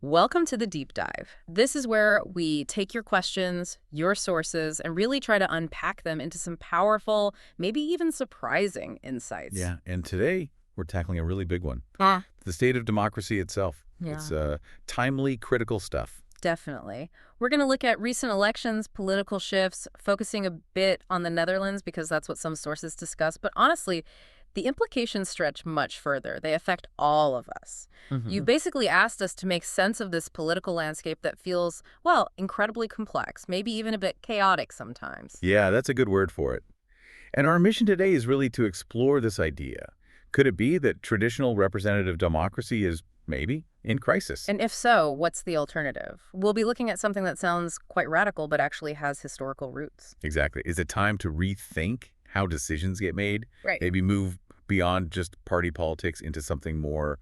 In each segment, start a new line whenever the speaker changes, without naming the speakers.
Welcome to the deep dive. This is where we take your questions, your sources, and really try to unpack them into some powerful, maybe even surprising insights.
Yeah, and today we're tackling a really big one.
Ah,
The state of democracy itself.
yeah,
It's timely, critical stuff.
definitely. We're going to look at recent elections, political shifts, focusing a bit on the Netherlands because that's what some sources discuss. But honestly, the implications stretch much further. They affect all of us. You've basically asked us to make sense of this political landscape that feels, well, incredibly complex, maybe even a bit chaotic sometimes.
Yeah, that's a good word for it. And our mission today is really to explore this idea. Could it be that traditional representative democracy is maybe in crisis?
And if so, what's the alternative? We'll be looking at something that sounds quite radical, but actually has historical roots.
Exactly. Is it time to rethink how decisions get made?
Right.
Maybe move beyond just party politics into something more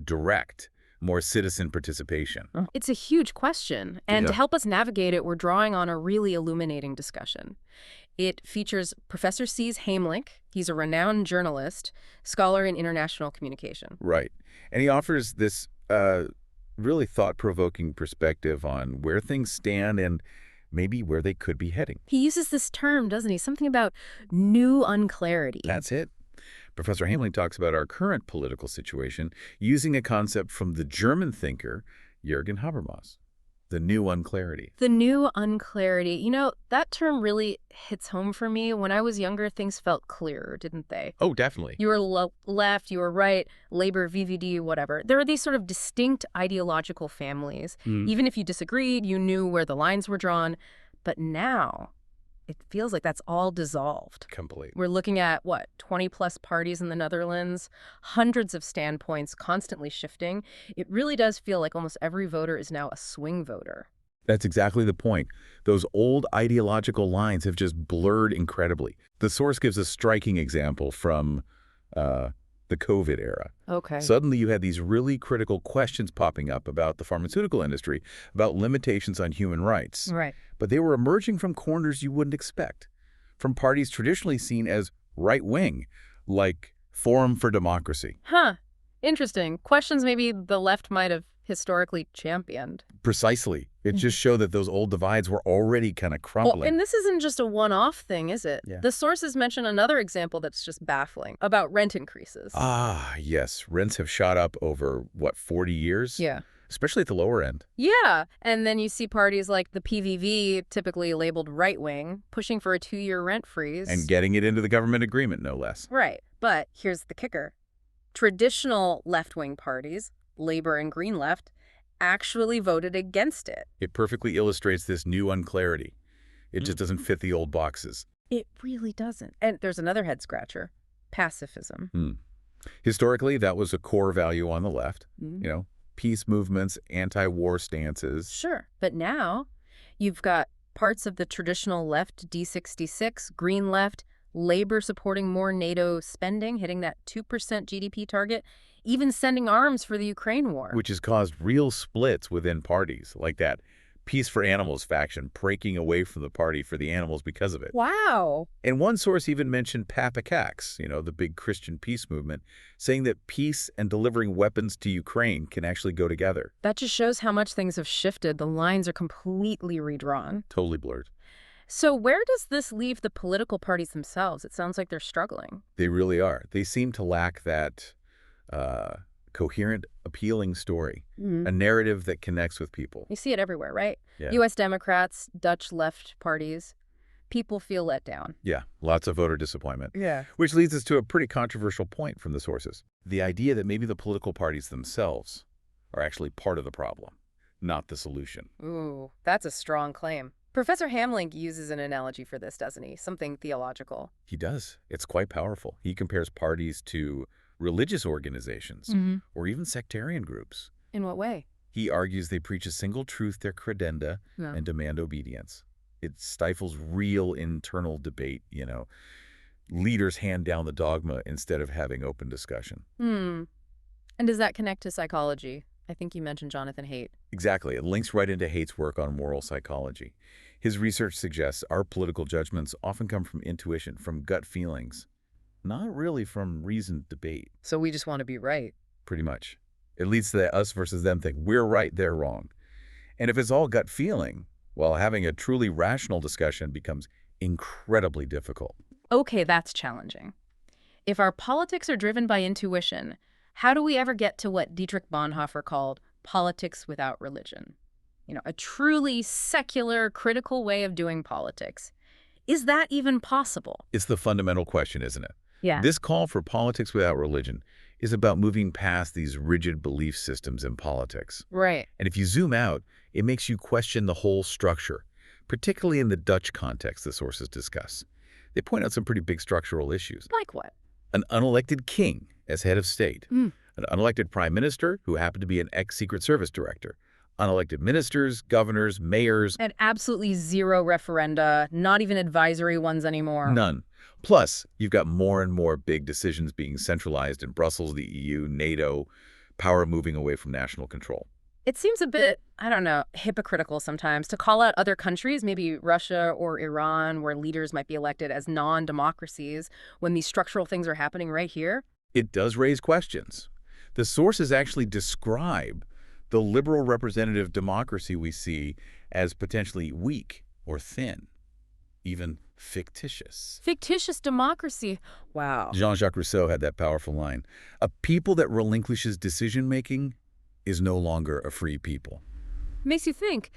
direct, more citizen participation?
It's a huge question, and to
Yeah.
help us navigate it, we're drawing on a really illuminating discussion. It features Professor C's Hamelink. He's a renowned journalist, scholar in international communication.
Right. And he offers this really thought-provoking perspective on where things stand and maybe where they could be heading.
He uses this term, doesn't he? Something about new unclarity.
That's it. Professor Hamelink talks about our current political situation using a concept from the German thinker Jürgen Habermas, the new unclarity.
The new unclarity. You know, that term really hits home for me. When I was younger, things felt clearer, didn't they?
Oh, definitely.
You were left, you were right, Labor, VVD, whatever. There were these sort of distinct ideological families. Even if you disagreed, you knew where the lines were drawn. But now, it feels like that's all dissolved.
Complete.
We're looking at, 20-plus parties in the Netherlands, hundreds of standpoints constantly shifting. It really does feel like almost every voter is now a swing voter.
That's exactly the point. Those old ideological lines have just blurred incredibly. The source gives a striking example from the COVID era.
Okay.
Suddenly you had these really critical questions popping up about the pharmaceutical industry, about limitations on human rights.
Right.
But they were emerging from corners you wouldn't expect, from parties traditionally seen as right-wing, like Forum for Democracy.
Huh. Interesting. Questions maybe the left might have historically championed.
Precisely. It just showed that those old divides were already kind of
Well,
crumbling.
and this isn't just a one-off thing, is it?
Yeah.
The sources mention another example that's just baffling, about rent increases.
Ah, yes. Rents have shot up over, 40 years?
Yeah.
Especially at the lower end.
Yeah, and then you see parties like the PVV, typically labeled right-wing, pushing for a 2-year rent freeze.
And getting it into the government agreement, no less.
Right, but here's the kicker. Traditional left-wing parties, Labor and Green Left, actually voted against it.
It perfectly illustrates this new unclarity. It just doesn't fit the old boxes.
It really doesn't. And there's another head-scratcher, pacifism.
Historically, that was a core value on the left.
Mm.
Peace movements, anti-war stances.
Sure, but now you've got parts of the traditional left, D66, Green Left, Labor supporting more NATO spending, hitting that 2% GDP target, even sending arms for the Ukraine war.
Which has caused real splits within parties, like that Peace for Animals faction breaking away from the party for the animals because of it.
Wow.
And one source even mentioned Papakax, the big Christian peace movement, saying that peace and delivering weapons to Ukraine can actually go together.
That just shows how much things have shifted. The lines are completely redrawn.
Totally blurred.
So where does this leave the political parties themselves? It sounds like they're struggling.
They really are. They seem to lack that coherent, appealing story, a narrative that connects with people.
You see it everywhere, right?
Yeah.
U.S. Democrats, Dutch left parties. People feel let down.
Yeah, lots of voter disappointment.
Yeah.
Which leads us to a pretty controversial point from the sources. The idea that maybe the political parties themselves are actually part of the problem, not the solution.
Ooh, that's a strong claim. Professor Hamelink uses an analogy for this, doesn't he? Something theological.
He does. It's quite powerful. He compares parties to religious organizations or even sectarian groups.
In what way?
He argues they preach a single truth, their credenda,
Yeah.
and demand obedience. It stifles real internal debate, Leaders hand down the dogma instead of having open discussion.
And does that connect to psychology? I think you mentioned Jonathan Haidt.
Exactly. It links right into Haidt's work on moral psychology. His research suggests our political judgments often come from intuition, from gut feelings, not really from reasoned debate,
So we just want to be right.
pretty much. It leads to the us versus them thing. We're right, they're wrong. And if it's all gut feeling, well, having a truly rational discussion becomes incredibly difficult.
Okay, that's challenging. If our politics are driven by intuition, how do we ever get to what Dietrich Bonhoeffer called politics without religion? A truly secular, critical way of doing politics. Is that even possible?
It's the fundamental question, isn't it?
Yeah.
This call for politics without religion is about moving past these rigid belief systems in politics.
Right.
And if you zoom out, it makes you question the whole structure, particularly in the Dutch context the sources discuss. They point out some pretty big structural issues.
Like what?
An unelected king as head of state,
Mm.
an unelected prime minister who happened to be an ex-Secret Service director, unelected ministers, governors, mayors.
And absolutely zero referenda, not even advisory ones anymore.
None. Plus, you've got more and more big decisions being centralized in Brussels, the EU, NATO, power moving away from national control.
It seems a bit, I don't know, hypocritical sometimes to call out other countries, maybe Russia or Iran, where leaders might be elected as non-democracies when these structural things are happening right here.
It does raise questions. The sources actually describe the liberal representative democracy we see as potentially weak or thin, even fictitious.
Fictitious democracy. Wow.
Jean-Jacques Rousseau had that powerful line. A people that relinquishes decision-making is no longer a free people.
Makes you think,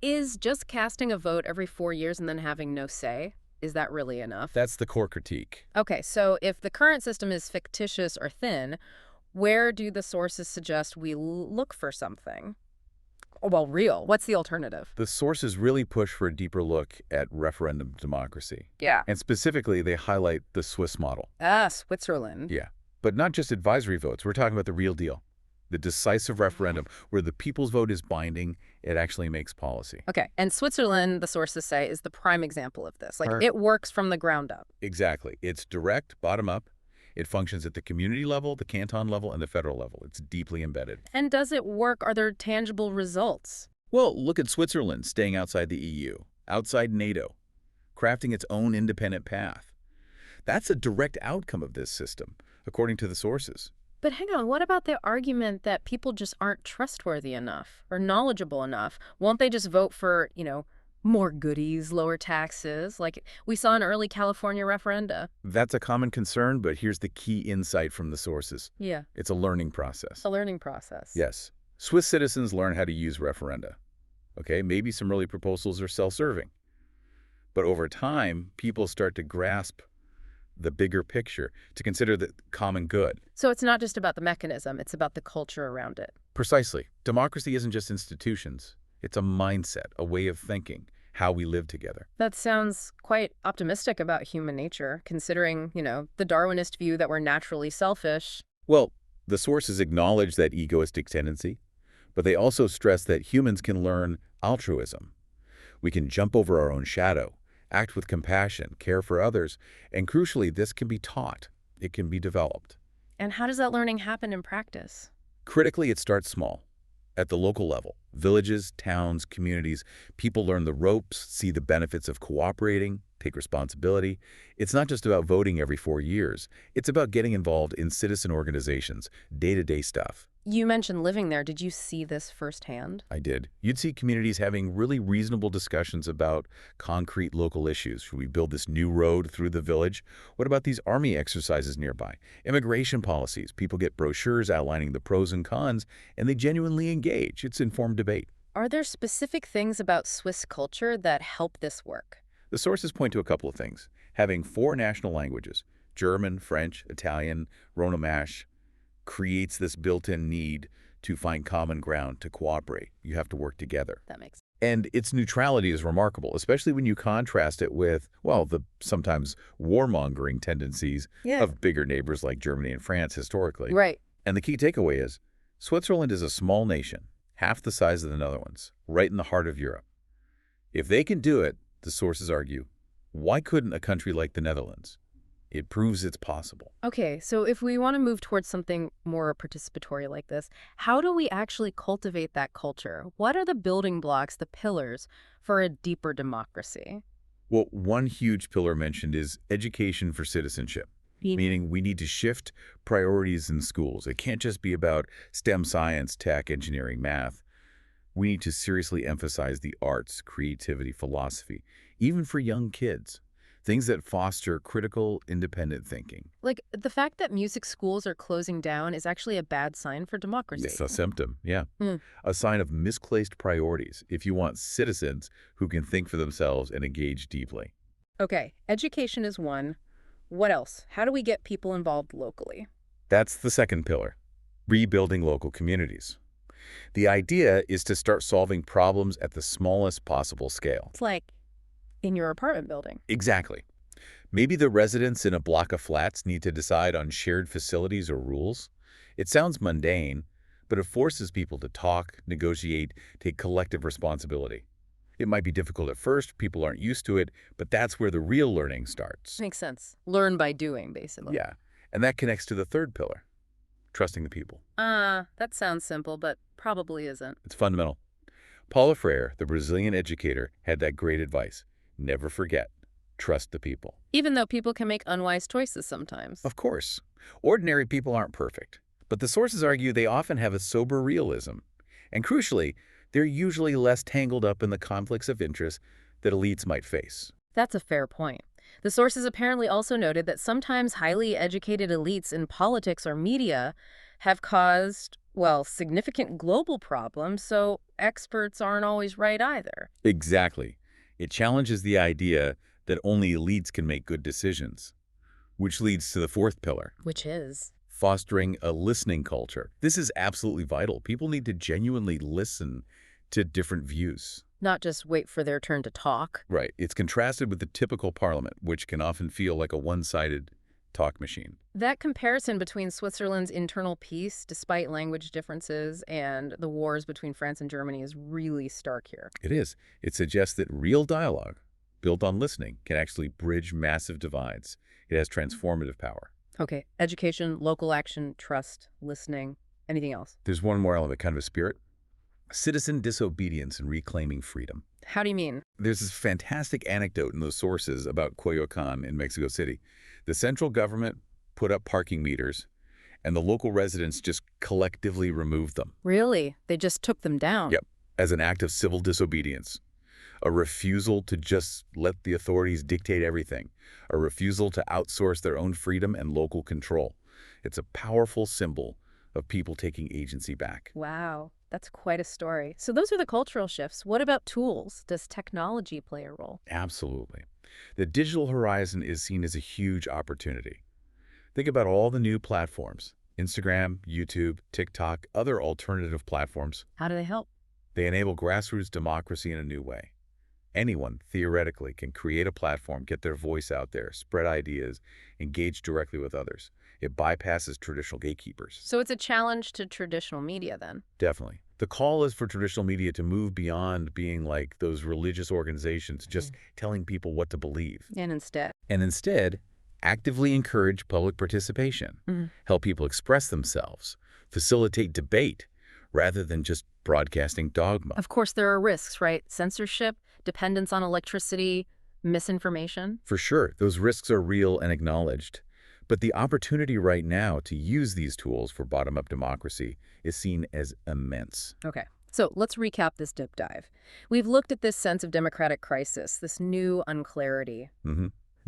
is just casting a vote every 4 years and then having no say, is that really enough?
That's the core critique.
Okay, so if the current system is fictitious or thin, where do the sources suggest we look for something? Well, real. What's the alternative?
The sources really push for a deeper look at referendum democracy.
Yeah.
And specifically, they highlight the Swiss model.
Switzerland.
Yeah. But not just advisory votes. We're talking about the real deal. The decisive referendum, where the people's vote is binding, it actually makes policy.
Okay, and Switzerland, the sources say, is the prime example of this. Like, it works from the ground up.
Exactly. It's direct, bottom-up. It functions at the community level, the canton level, and the federal level. It's deeply embedded.
And does it work? Are there tangible results?
Well, look at Switzerland staying outside the EU, outside NATO, crafting its own independent path. That's a direct outcome of this system, according to the sources.
But hang on, what about the argument that people just aren't trustworthy enough or knowledgeable enough? Won't they just vote for, more goodies, lower taxes, like we saw in early California referenda?
That's a common concern, but here's the key insight from the sources.
Yeah.
It's a learning process.
A learning process.
Yes. Swiss citizens learn how to use referenda. Okay, maybe some early proposals are self-serving. But over time, people start to grasp the bigger picture, to consider the common good.
So it's not just about the mechanism, it's about the culture around it.
Precisely. Democracy isn't just institutions. It's a mindset, a way of thinking, how we live together.
That sounds quite optimistic about human nature, considering, the Darwinist view that we're naturally selfish.
Well, the sources acknowledge that egoistic tendency, but they also stress that humans can learn altruism. We can jump over our own shadow, act with compassion, care for others, and crucially, this can be taught. It can be developed.
And how does that learning happen in practice?
Critically, it starts small. At the local level, villages, towns, communities, people learn the ropes, see the benefits of cooperating, take responsibility. It's not just about voting every 4 years. It's about getting involved in citizen organizations, day-to-day stuff.
You mentioned living there. Did you see this firsthand?
I did. You'd see communities having really reasonable discussions about concrete local issues. Should we build this new road through the village? What about these army exercises nearby? Immigration policies. People get brochures outlining the pros and cons, and they genuinely engage. It's informed debate.
Are there specific things about Swiss culture that help this work?
The sources point to a couple of things. Having 4 national languages, German, French, Italian, Ronomash, creates this built-in need to find common ground, to cooperate. You have to work together.
That makes sense.
And its neutrality is remarkable, especially when you contrast it with, well, the sometimes warmongering tendencies of bigger neighbors like Germany and France historically.
Right.
And the key takeaway is, Switzerland is a small nation, half the size of the Netherlands, right in the heart of Europe. If they can do it, the sources argue, why couldn't a country like the Netherlands? It proves it's possible.
Okay, so if we want to move towards something more participatory like this, how do we actually cultivate that culture? What are the building blocks, the pillars, for a deeper democracy?
Well, one huge pillar mentioned is education for citizenship. meaning we need to shift priorities in schools. It can't just be about STEM science, tech, engineering, math. We need to seriously emphasize the arts, creativity, philosophy, even for young kids. Things that foster critical, independent thinking.
Like, the fact that music schools are closing down is actually a bad sign for democracy.
It's a symptom, yeah.
Hmm.
A sign of misplaced priorities if you want citizens who can think for themselves and engage deeply.
Okay, education is one. What else? How do we get people involved locally?
That's the second pillar, rebuilding local communities. The idea is to start solving problems at the smallest possible scale.
It's like in your apartment building.
Exactly. Maybe the residents in a block of flats need to decide on shared facilities or rules. It sounds mundane, but it forces people to talk, negotiate, take collective responsibility. It might be difficult at first, people aren't used to it, but that's where the real learning starts.
Makes sense. Learn by doing, basically.
Yeah, and that connects to the third pillar, trusting the people.
That sounds simple, but probably isn't.
It's fundamental. Paulo Freire, the Brazilian educator, had that great advice. Never forget, trust the people.
Even though people can make unwise choices sometimes.
Of course, ordinary people aren't perfect, but the sources argue they often have a sober realism. And crucially, they're usually less tangled up in the conflicts of interest that elites might face.
That's a fair point. The sources apparently also noted that sometimes highly educated elites in politics or media have caused, well, significant global problems, so experts aren't always right either.
Exactly. It challenges the idea that only elites can make good decisions, which leads to the fourth pillar.
Which is?
Fostering a listening culture. This is absolutely vital. People need to genuinely listen to different views.
Not just wait for their turn to talk.
Right. It's contrasted with the typical parliament, which can often feel like a one-sided talk machine.
That comparison between Switzerland's internal peace, despite language differences, and the wars between France and Germany is really stark here.
It is. It suggests that real dialogue, built on listening, can actually bridge massive divides. It has transformative power.
Okay, education, local action, trust, listening, anything else?
There's one more element, kind of a spirit. Citizen disobedience and reclaiming freedom.
How do you mean?
There's this fantastic anecdote in those sources about Coyoacan in Mexico City. The central government put up parking meters, and the local residents just collectively removed them.
Really? They just took them down?
Yep, as an act of civil disobedience. A refusal to just let the authorities dictate everything. A refusal to outsource their own freedom and local control. It's a powerful symbol of people taking agency back.
Wow, that's quite a story. So those are the cultural shifts. What about tools? Does technology play a role?
Absolutely. The digital horizon is seen as a huge opportunity. Think about all the new platforms, Instagram, YouTube, TikTok, other alternative platforms.
How do they help?
They enable grassroots democracy in a new way. Anyone, theoretically, can create a platform, get their voice out there, spread ideas, engage directly with others. It bypasses traditional gatekeepers.
So it's a challenge to traditional media then?
Definitely. The call is for traditional media to move beyond being like those religious organizations, just telling people what to believe.
And
Instead, actively encourage public participation, help people express themselves, facilitate debate, rather than just broadcasting dogma.
Of course, there are risks, right? Censorship, dependence on electricity, misinformation.
For sure, those risks are real and acknowledged. But the opportunity right now to use these tools for bottom-up democracy is seen as immense.
Okay, so let's recap this deep dive. We've looked at this sense of democratic crisis, this new unclarity.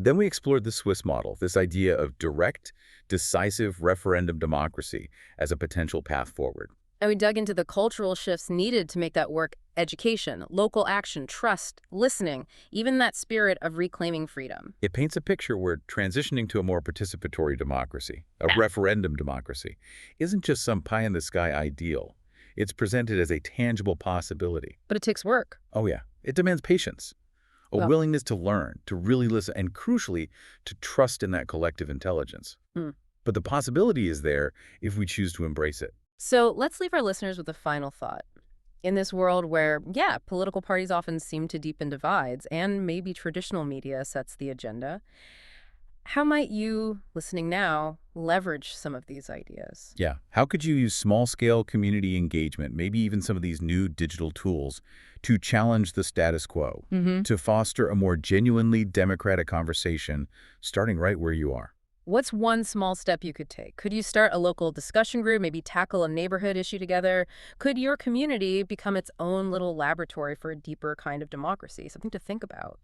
Then we explored the Swiss model, this idea of direct, decisive referendum democracy as a potential path forward.
And we dug into the cultural shifts needed to make that work: education, local action, trust, listening, even that spirit of reclaiming freedom.
It paints a picture where transitioning to a more participatory democracy, a referendum democracy, isn't just some pie-in-the-sky ideal. It's presented as a tangible possibility.
But it takes work.
Oh yeah, it demands patience, a willingness to learn, to really listen, and crucially, to trust in that collective intelligence. But the possibility is there if we choose to embrace it.
So let's leave our listeners with a final thought. In this world where, political parties often seem to deepen divides, and maybe traditional media sets the agenda, how might you, listening now, leverage some of these ideas?
Yeah. How could you use small-scale community engagement, maybe even some of these new digital tools, to challenge the status quo, to foster a more genuinely democratic conversation, starting right where you are?
What's one small step you could take? Could you start a local discussion group, maybe tackle a neighborhood issue together? Could your community become its own little laboratory for a deeper kind of democracy? Something to think about.